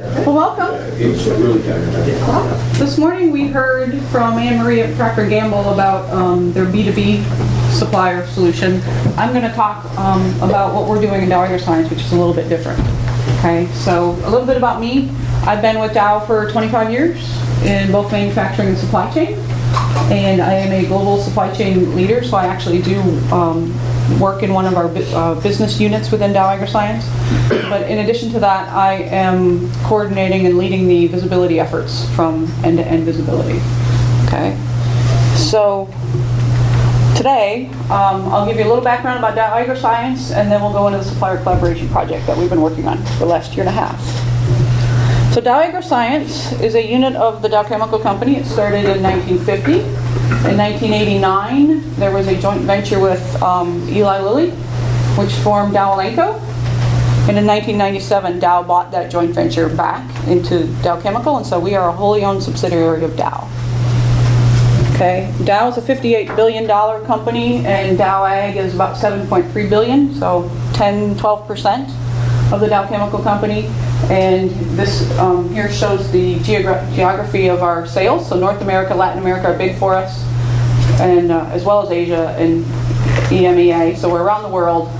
Well, welcome. This morning we heard from Anne Marie at Procter & Gamble about their B2B supplier solution. I'm going to talk about what we're doing in Dow Science, which is a little bit different. Okay, so a little bit about me. I've been with Dow for 25 years in both manufacturing and supply chain, and I am a global supply chain leader, so I actually do work in one of our business units within Dow AgroScience. But in addition to that, I am coordinating and leading the visibility efforts from end-to-end visibility. Okay, so today I'll give you a little background about Dow AgroScience, and then we'll go into the supplier collaboration project that we've been working on for the last year and a half. So Dow AgroScience is a unit of the Dow Chemical Company. It started in 1950. In 1989, there was a joint venture with Eli Lilly, which formed Dow Elanco. And in 1997, Dow bought that joint venture back into Dow Chemical, and so we are a wholly owned subsidiary of Dow. Okay, Dow is a $58 billion company, and Dow Ag is about $7.3 billion, so 10–12% of the Dow Chemical Company. And this here shows the geography of our sales. So North America, Latin America are big for us, and as well as Asia and EMEA. So we're around the world.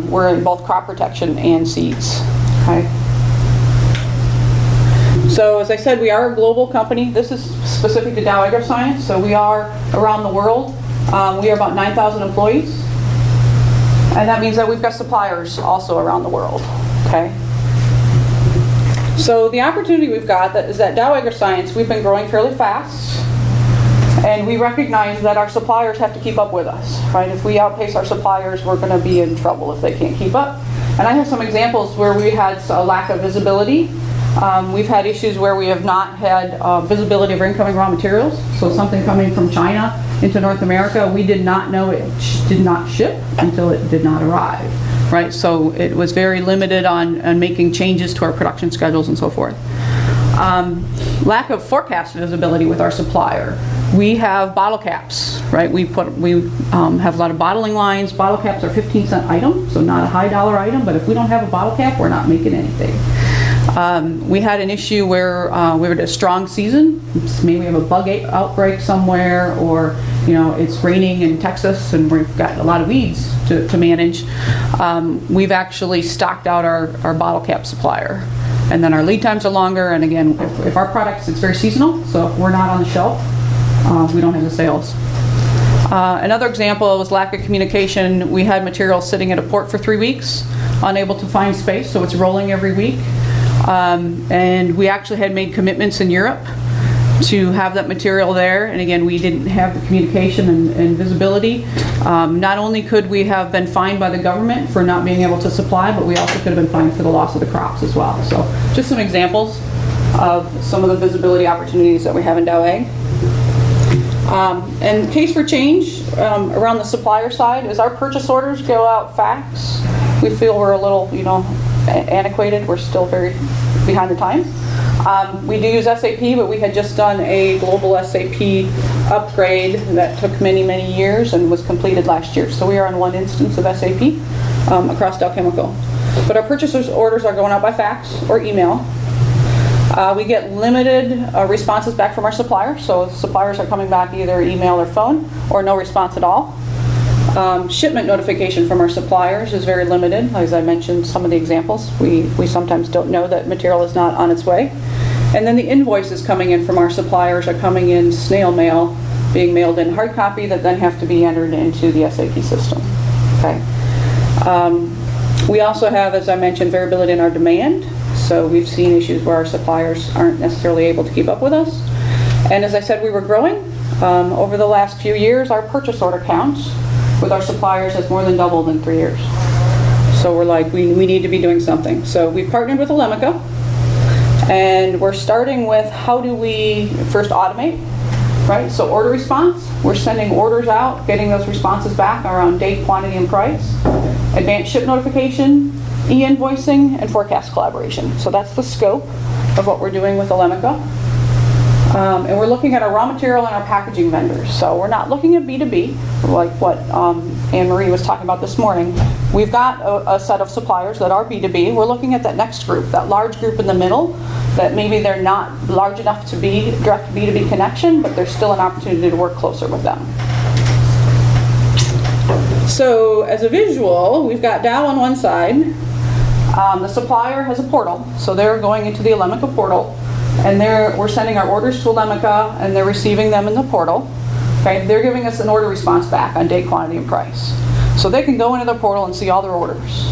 We're in both crop protection and seeds. Okay. So as I said, we are a global company. This is specific to Dow AgroScience. So we are around the world. We are about 9,000 employees, and that means that we've got suppliers also around the world. Okay. So the opportunity we've got is that Dow AgroScience, we've been growing fairly fast, and we recognize that our suppliers have to keep up with us, right? If we outpace our suppliers, we're going to be in trouble if they can't keep up. And I have some examples where we had a lack of visibility. We've had issues where we have not had visibility of incoming raw materials. So something coming from China into North America, we did not know it did not ship until it did not arrive. Right, so it was very limited on making changes to our production schedules and so forth. Lack of forecast visibility with our supplier. We have bottle caps, right? We have a lot of bottling lines. Bottle caps are 15-cent item, so not a high dollar item, but if we don't have a bottle cap, we're not making anything. We had an issue where we were at a strong season. Maybe we have a bug outbreak somewhere, or it's raining in Texas and we've got a lot of weeds to manage. We've actually stocked out our bottle cap supplier, and then our lead times are longer. And again, if our products, it's very seasonal, so if we're not on the shelf, we don't have the sales. Another example was lack of communication. We had material sitting at a port for 3 weeks, unable to find space, so it's rolling every week. And we actually had made commitments in Europe to have that material there, and again, we didn't have the communication and visibility. Not only could we have been fined by the government for not being able to supply, but we also could have been fined for the loss of the crops as well. So just some examples of some of the visibility opportunities that we have in Dow Ag. And case for change around the supplier side is our purchase orders go out fax. We feel we're a little, antiquated. We're still very behind the times. We do use SAP, but we had just done a global SAP upgrade that took many, many years and was completed last year. So we are on one instance of SAP across Dow Chemical. But our purchasers' orders are going out by fax or email. We get limited responses back from our suppliers. So suppliers are coming back either email or phone, or no response at all. Shipment notification from our suppliers is very limited. As I mentioned, some of the examples, we sometimes don't know that material is not on its way. And then the invoices coming in from our suppliers are coming in snail mail, being mailed in hard copy that then have to be entered into the SAP system. Okay. We also have, as I mentioned, variability in our demand. So we've seen issues where our suppliers aren't necessarily able to keep up with us. And as I said, we were growing. Over the last few years, our purchase order counts with our suppliers has more than doubled in 3 years. So we're like, we need to be doing something. So we've partnered with Elanco, and we're starting with how do we first automate, right? So order response, we're sending orders out, getting those responses back around date, quantity, and price. Advanced ship notification, e-invoicing, and forecast collaboration. So that's the scope of what we're doing with Elanco. And we're looking at our raw material and our packaging vendors. So we're not looking at B2B, like what Anne Marie was talking about this morning. We've got a set of suppliers that are B2B. We're looking at that next group, that large group in the middle, that maybe they're not large enough to be direct B2B connection, but there's still an opportunity to work closer with them. So as a visual, we've got Dow on one side. The supplier has a portal, so they're going into the Alemica portal, and we're sending our orders to Alemica, and they're receiving them in the portal. Okay, they're giving us an order response back on date, quantity, and price. So they can go into the portal and see all their orders.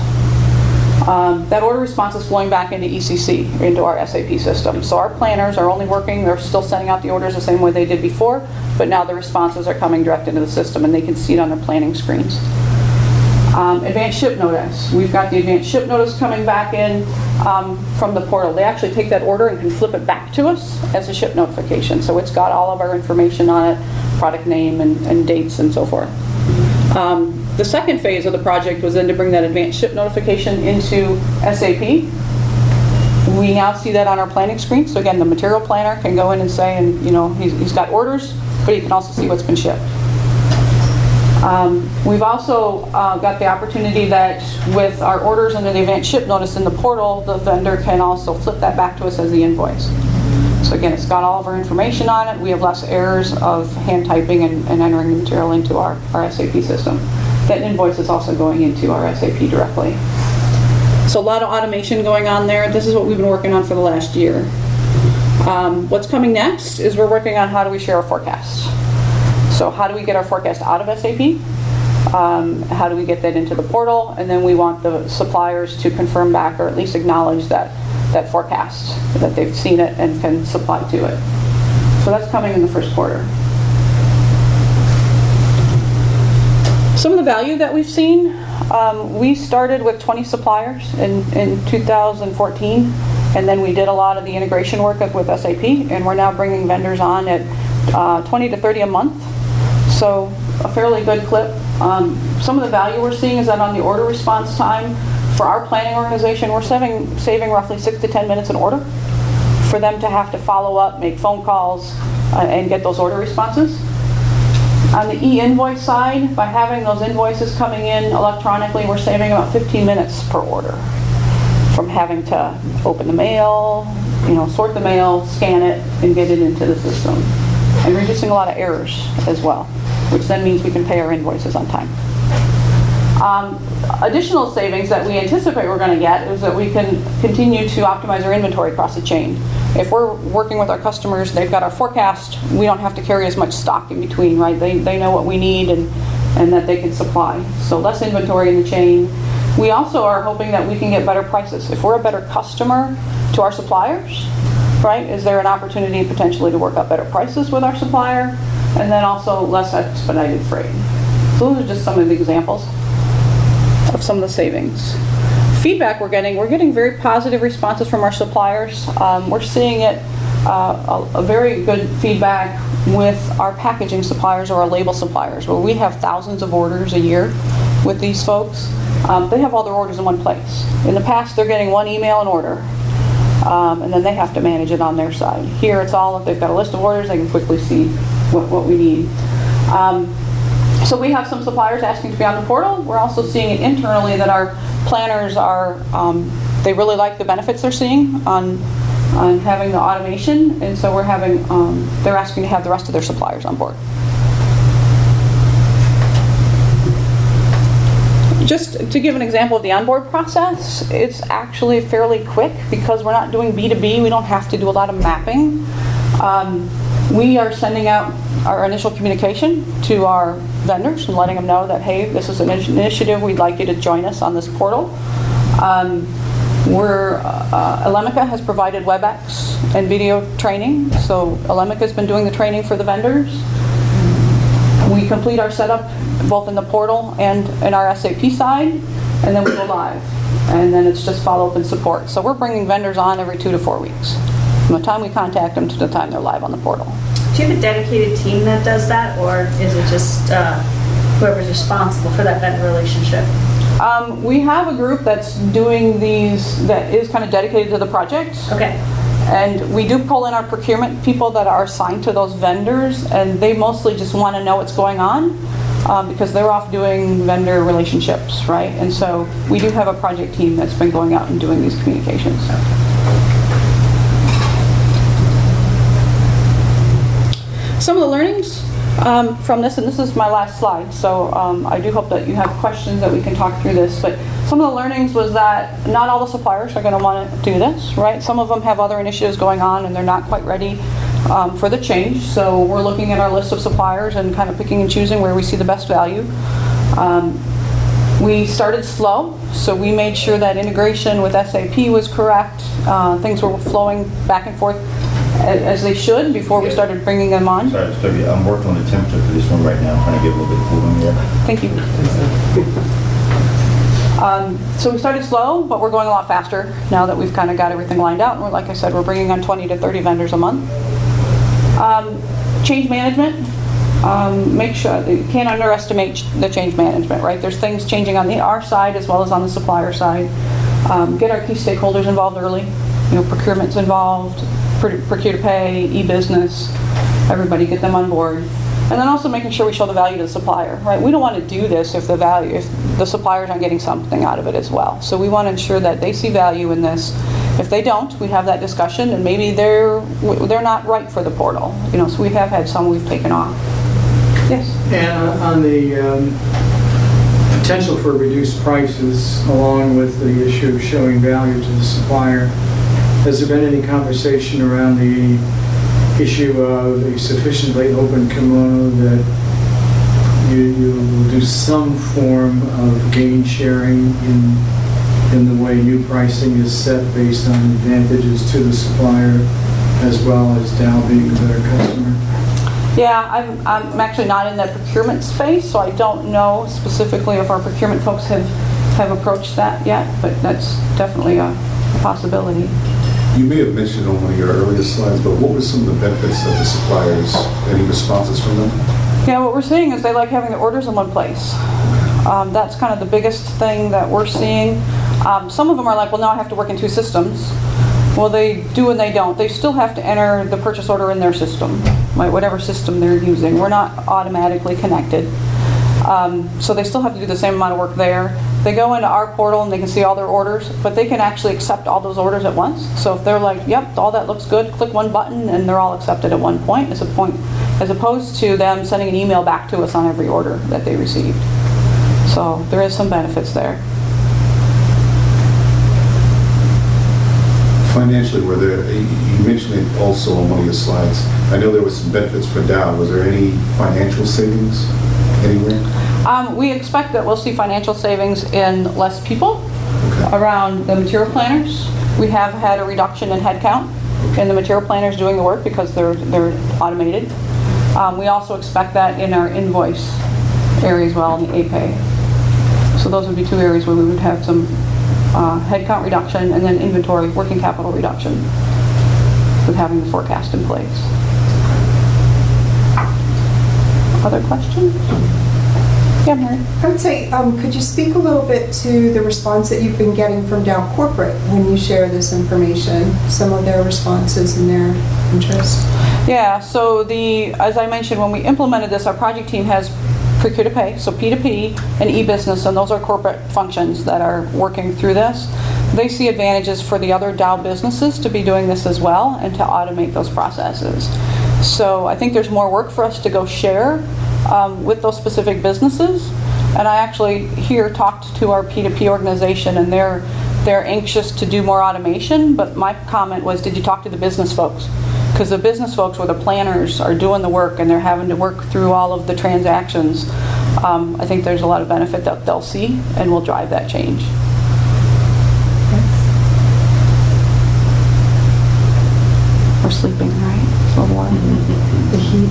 That order response is flowing back into ECC, into our SAP system. So our planners are only working, they're still sending out the orders the same way they did before, but now the responses are coming direct into the system and they can see it on their planning screens. Advanced ship notice. We've got the advanced ship notice coming back in from the portal. They actually take that order and can flip it back to us as a ship notification. So it's got all of our information on it, product name and dates and so forth. The second phase of the project was then to bring that advanced ship notification into SAP. We now see that on our planning screen. So again, the material planner can go in and say, and he's got orders, but he can also see what's been shipped. We've also got the opportunity that with our orders under the advanced ship notice in the portal, the vendor can also flip that back to us as the invoice. So again, it's got all of our information on it. We have less errors of hand typing and entering the material into our SAP system. That invoice is also going into our SAP directly. So a lot of automation going on there. This is what we've been working on for the last year. What's coming next is we're working on how do we share our forecasts. So how do we get our forecast out of SAP? How do we get that into the portal? And then we want the suppliers to confirm back or at least acknowledge that forecast, that they've seen it and can supply to it. So that's coming in the first quarter. Some of the value that we've seen, we started with 20 suppliers in 2014, and then we did a lot of the integration work with SAP, and we're now bringing vendors on at 20 to 30 a month. So a fairly good clip. Some of the value we're seeing is that on the order response time, for our planning organization, we're saving roughly 6 to 10 minutes an order for them to have to follow up, make phone calls, and get those order responses. On the e-invoice side, by having those invoices coming in electronically, we're saving about 15 minutes per order from having to open the mail, sort the mail, scan it, and get it into the system. And reducing a lot of errors as well, which then means we can pay our invoices on time. Additional savings that we anticipate we're going to get is that we can continue to optimize our inventory across the chain. If we're working with our customers, they've got our forecast, we don't have to carry as much stock in between, right? They know what we need and that they can supply. So less inventory in the chain. We also are hoping that we can get better prices. If we're a better customer to our suppliers, right, is there an opportunity potentially to work out better prices with our supplier? And then also less expedited freight. So those are just some of the examples of some of the savings. Feedback we're getting very positive responses from our suppliers. We're seeing it, a very good feedback with our packaging suppliers or our label suppliers, where we have thousands of orders a year with these folks. They have all their orders in one place. In the past, they're getting one email and order, and then they have to manage it on their side. Here, it's all, if they've got a list of orders, they can quickly see what we need. So we have some suppliers asking to be on the portal. We're also seeing it internally that our planners are, they really like the benefits they're seeing on having the automation, and so we're having, they're asking to have the rest of their suppliers on board. Just to give an example of the onboard process, it's actually fairly quick because we're not doing B2B. We don't have to do a lot of mapping. We are sending out our initial communication to our vendors and letting them know that, hey, this is an initiative, we'd like you to join us on this portal. Alemica has provided WebEx and video training, so Alemica has been doing the training for the vendors. We complete our setup both in the portal and in our SAP side, and then we go live. And then it's just follow-up and support. So we're bringing vendors on every 2 to 4 weeks, from the time we contact them to the time they're live on the portal. Do you have a dedicated team that does that, or is it just whoever's responsible for that vendor relationship? We have a group that's doing these, that is kind of dedicated to the project. Okay. And we do pull in our procurement people that are assigned to those vendors, and they mostly just want to know what's going on because they're off doing vendor relationships, right? And so we do have a project team that's been going out and doing these communications. Some of the learnings from this, and this is my last slide, so I do hope that you have questions that we can talk through this, but some of the learnings was that not all the suppliers are going to want to do this, right? Some of them have other initiatives going on and they're not quite ready for the change, so we're looking at our list of suppliers and kind of picking and choosing where we see the best value. We started slow, so we made sure that integration with SAP was correct. Things were flowing back and forth as they should before we started bringing them on. Sorry, I'm working on the temperature for this one right now. I'm trying to get a little bit cooler in here. Thank you. So we started slow, but we're going a lot faster now that we've kind of got everything lined out. And we're, like I said, we're bringing on 20 to 30 vendors a month. Change management. Make sure, you can't underestimate the change management, right? There's things changing on our side as well as on the supplier side. Get our key stakeholders involved early. You know, procurement's involved, procure to pay, e-business, everybody get them on board. And then also making sure we show the value to the supplier, right? We don't want to do this if the suppliers aren't getting something out of it as well. So we want to ensure that they see value in this. If they don't, we have that discussion, and maybe they're not right for the portal. You know, so we have had some we've taken off. Yes? And on the potential for reduced prices, along with the issue of showing value to the supplier, has there been any conversation around the issue of a sufficiently open kimono that you will do some form of gain sharing in the way new pricing is set based on advantages to the supplier as well as Dow being a better customer? Yeah, I'm actually not in that procurement space, so I don't know specifically if our procurement folks have approached that yet, but that's definitely a possibility. You may have mentioned on one of your earlier slides, but what were some of the benefits of the suppliers? Any responses from them? Yeah, what we're seeing is they like having the orders in one place. That's kind of the biggest thing that we're seeing. Some of them are like, well, now I have to work in two systems. Well, they do and they don't. They still have to enter the purchase order in their system, right, whatever system they're using. We're not automatically connected. So they still have to do the same amount of work there. They go into our portal and they can see all their orders, but they can actually accept all those orders at once. So if they're like, yep, all that looks good, click one button and they're all accepted at one point, as opposed to them sending an email back to us on every order that they received. So there is some benefits there. Financially, were there, you mentioned it also on one of your slides, I know there was some benefits for Dow. Was there any financial savings anywhere? We expect that we'll see financial savings in less people around the material planners. We have had a reduction in headcount in the material planners doing the work because they're automated. We also expect that in our invoice area as well, in the APay. So those would be two areas where we would have some headcount reduction and then inventory, working capital reduction with having the forecast in place. Other questions? Yeah, Mary. I would say, could you speak a little bit to the response that you've been getting from Dow Corporate when you share this information, some of their responses and their interest? Yeah, so as I mentioned, when we implemented this, our project team has procure to pay, so P2P and e-business, and those are corporate functions that are working through this. They see advantages for the other Dow businesses to be doing this as well and to automate those processes. So I think there's more work for us to go share with those specific businesses. And I actually here talked to our P2P organization, and they're anxious to do more automation, but my comment was, did you talk to the business folks? Because the business folks where the planners are doing the work and they're having to work through all of the transactions, I think there's a lot of benefit that they'll see and will drive that change. We're sleeping, right? It's a little warm. The heat.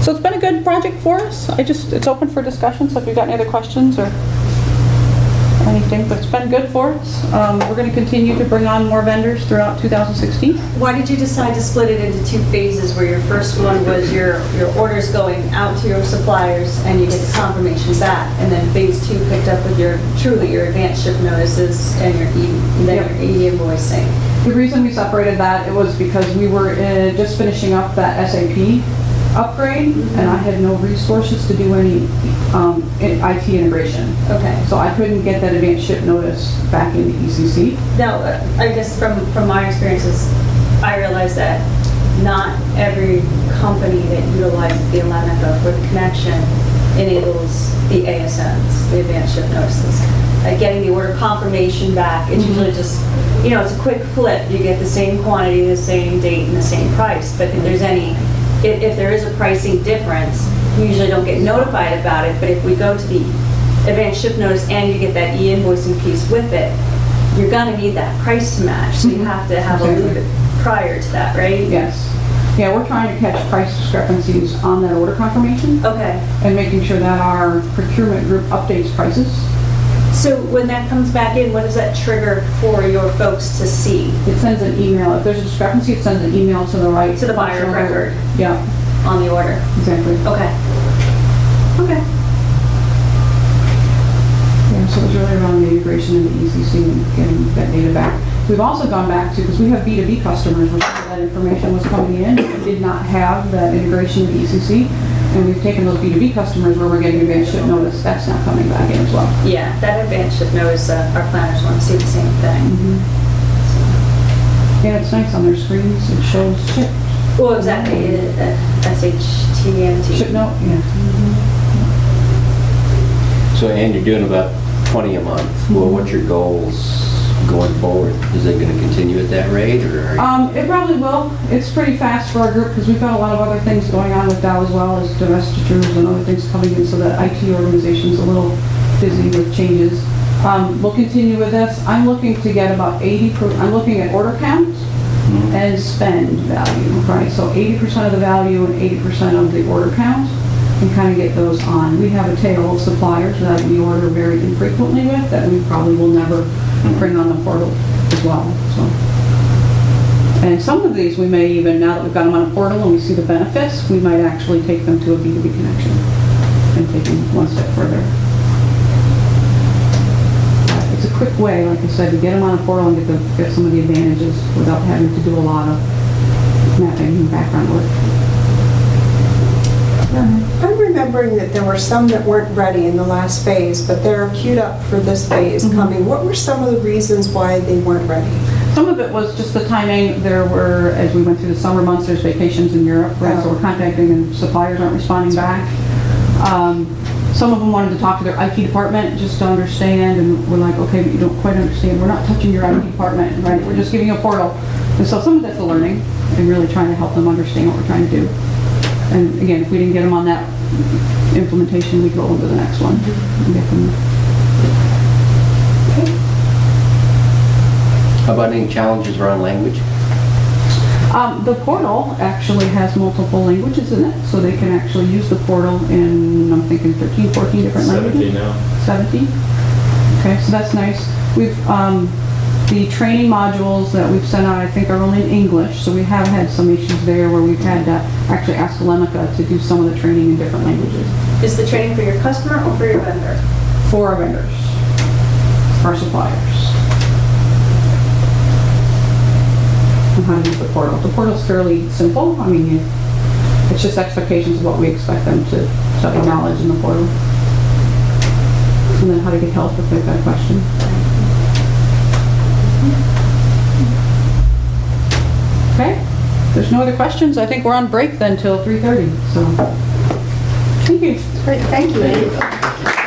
So it's been a good project for us. It's open for discussion, so if you've got any other questions or anything, but it's been good for us. We're going to continue to bring on more vendors throughout 2016. Why did you decide to split it into two phases, where your first one was your orders going out to your suppliers and you get the confirmation back, and then phase two picked up with your advanced ship notices and your then Yep. your e-invoicing. The reason we separated that, it was because we were just finishing up that SAP upgrade, and I had no resources to do any IT integration. Okay. So I couldn't get that advanced ship notice back into ECC. Now, I guess from my experiences, I realized that not every company that utilizes the Elenica for the connection enables the ASNs, the advanced ship notices. Like getting the order confirmation back, it's usually just, it's a quick flip. You get the same quantity, the same date, and the same price. But if there is a pricing difference, we usually don't get notified about it. But if we go to the advanced ship notice and you get that e-invoicing piece with it, you're gonna need that price to match. So you have to have a loop prior to that, right? Yes. Yeah, we're trying to catch price discrepancies on that order confirmation Okay. and making sure that our procurement group updates prices. So when that comes back in, what does that trigger for your folks to see? It sends an email. If there's a discrepancy, it sends an email to the right. To the buyer functional record. group. Yeah, On the order? exactly. Okay. Okay. Yeah, so it was really around the integration into ECC and getting that data back. We've also gone back to, because we have B2B customers where some of that information was coming in, and did not have that integration into ECC, and we've taken those B2B customers where we're getting advanced ship notice, that's not coming back in as well. Yeah, that advanced ship notice, our planners want to see the same thing. Yeah, it's nice on their screens, it shows ship. Well, exactly, SHTMT. Ship note, yeah. So, and you're doing about 20 a month. Well, what's your goals going forward? Is it going to continue at that rate, or? It probably will. It's pretty fast for our group because we've got a lot of other things going on with Dow as well as divestitures and other things coming in, so the IT organization's a little busy with changes. We'll continue with this. I'm looking to get about I'm looking at order count and spend value, right? So 80% of the value and 80% of the order count, and kind of get those on. We have a tail of suppliers that we order very infrequently with that we probably will never bring on the portal as well. So, and some of these we may even, now that we've got them on a portal and we see the benefits, we might actually take them to a B2B connection and take them one step further. It's a quick way, like I said, to get them on a portal and get some of the advantages without having to do a lot of mapping and background work. I'm remembering that there were some that weren't ready in the last phase, but they're queued up for this phase coming. What were some of the reasons why they weren't ready? Some of it was just the timing. There were, as we went through the summer months, there's vacations in Europe, right? So we're contacting and suppliers aren't responding back. Some of them wanted to talk to their IT department just to understand, and we're like, okay, but you don't quite understand. We're not touching your IT department, right? We're just giving you a portal. And so some of that's the learning and really trying to help them understand what we're trying to do. And again, if we didn't get them on that implementation, we'd go on to the next one and get them. How about any challenges around language? The portal actually has multiple languages in it, so they can actually use the portal in, I'm thinking 13, 14 different languages. 17 now. 17? Okay, so that's nice. We've, the training modules that we've sent out, I think, are only in English, so we have had some issues there where we've had to actually ask Elenica to do some of the training in different languages. Is the training for your customer or for your vendor? For our vendors, our suppliers. And how to use the portal. The portal's fairly simple. I mean, it's just expectations of what we expect them to acknowledge in the portal. And then how to get help if they've got a question. Okay, if there's no other questions, I think we're on break then till 3:30, so. Thank you. Great, thank you.